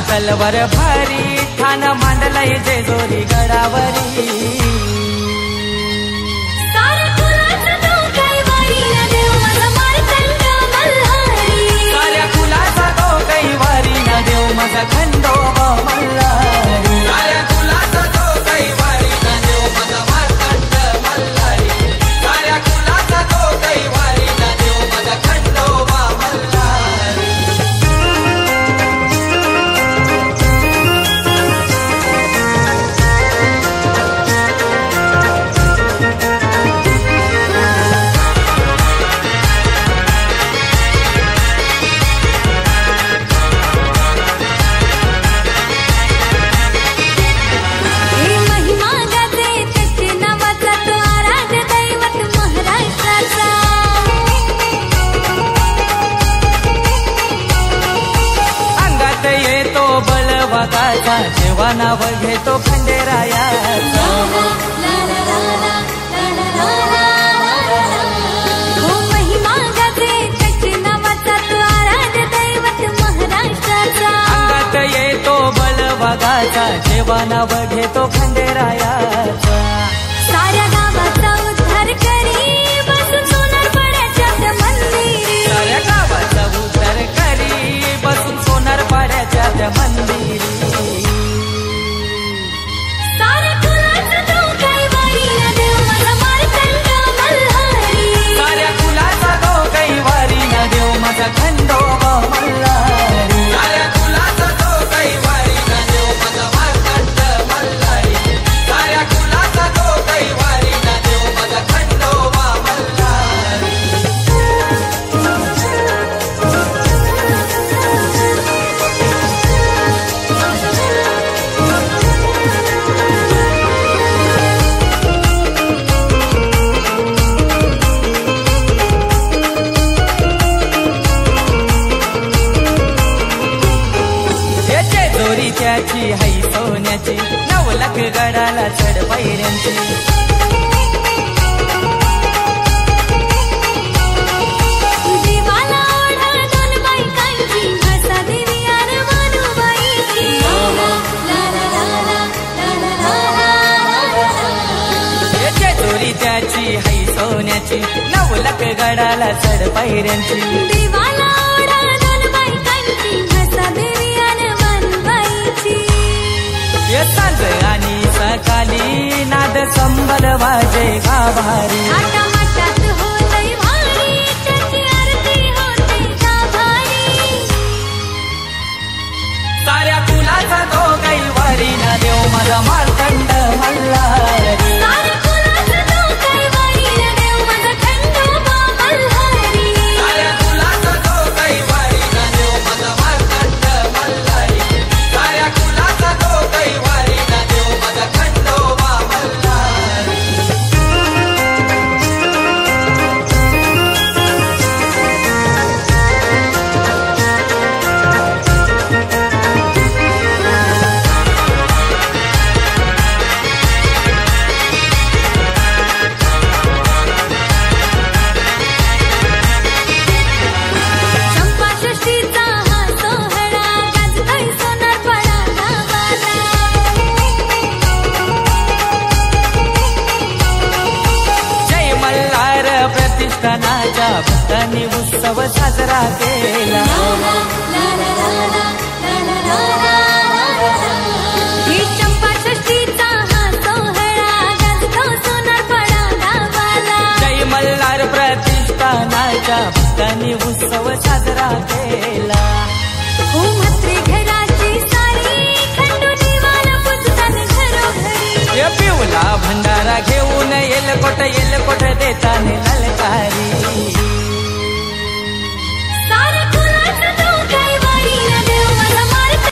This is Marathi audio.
तलवार भारी ठाण मांडलय जेजुरी गडावरी माझा खंडोबा मल्हारी साऱ्या कुलाचा तो कैवारी ना देव माझा मार्तंड मल्हारी साऱ्या कुलाचा तो कैवारी ना देव माझा खंडोबा मल्हारी बलवागाचा जेव्हा नाव घेतो खंडेरायाचा हो महिमा गाजे त्याची नावाचा तो आराध्य दैवत महाराष्ट्राचा अंगात येतो बलवागाचा जेव्हा नाव घेतो खंडेरायाचा साऱ्या गावाचा उद्धार करी बसून सोनार पाड्याच्या त्या मंदिरी साऱ्या गावाचा उद्धार करी बसून सोनार पाड्याच्या त्या मंदिरी साऱ्या कुलाचा तो कैवारी ना देव माझा मार्तंड मल्हारी साऱ्या कुलाचा तो कैवारी ना देव माझा खंडोबा मल्हारी साऱ्या कुलाचा तो कैवारी ना देव माझा मार्तंड मल्हारी साऱ्या कुलाचा तो कैवारी ना देव माझा खंडोबा मल्हारी त्याची हाई सोन्याची 9 लाख गडाला चढ पायऱ्यांची देवाला ओढा 2 बायकांची हसा देवी आणि मानुबाईची चोरी त्याची हाई सोन्याची 9 लाख गडाला चढ पायऱ्यांची देवाला ओढा 2 बायकांची हसा देवी सांज आणि सकाळी नाद संबल वाजे गाभारी थाटामाटात होतय भारी त्याची आरती होते गाभारी साऱ्या कुलाचा तो कैवारी ना देव माझा मार्तंड मल्हारी साऱ्या कुलाचा तो कैवारी ना देव माझा खंडोबा मल्हारी साऱ्या कुलाचा तो कैवारी ना देव माझा मार्तंड मल्हारी साऱ्या कुलाचा तो कैवारी ना देव माझा खंडोबा मल्हारी प्रतिष्ठानाच्या भक्तांनी उत्सव साजरा केला ही चंपा षष्ठीचा हा सोहळा गाजतो सोनारपाडा गावाला जय मल्हार प्रतिष्ठानाच्या भक्तांनी उत्सव साजरा केला हो म्हात्रे घराची सारी खंडू देवाला पुजताना घरोघरी पिवला भंडारा घेऊन येलकोट देताने ललकारी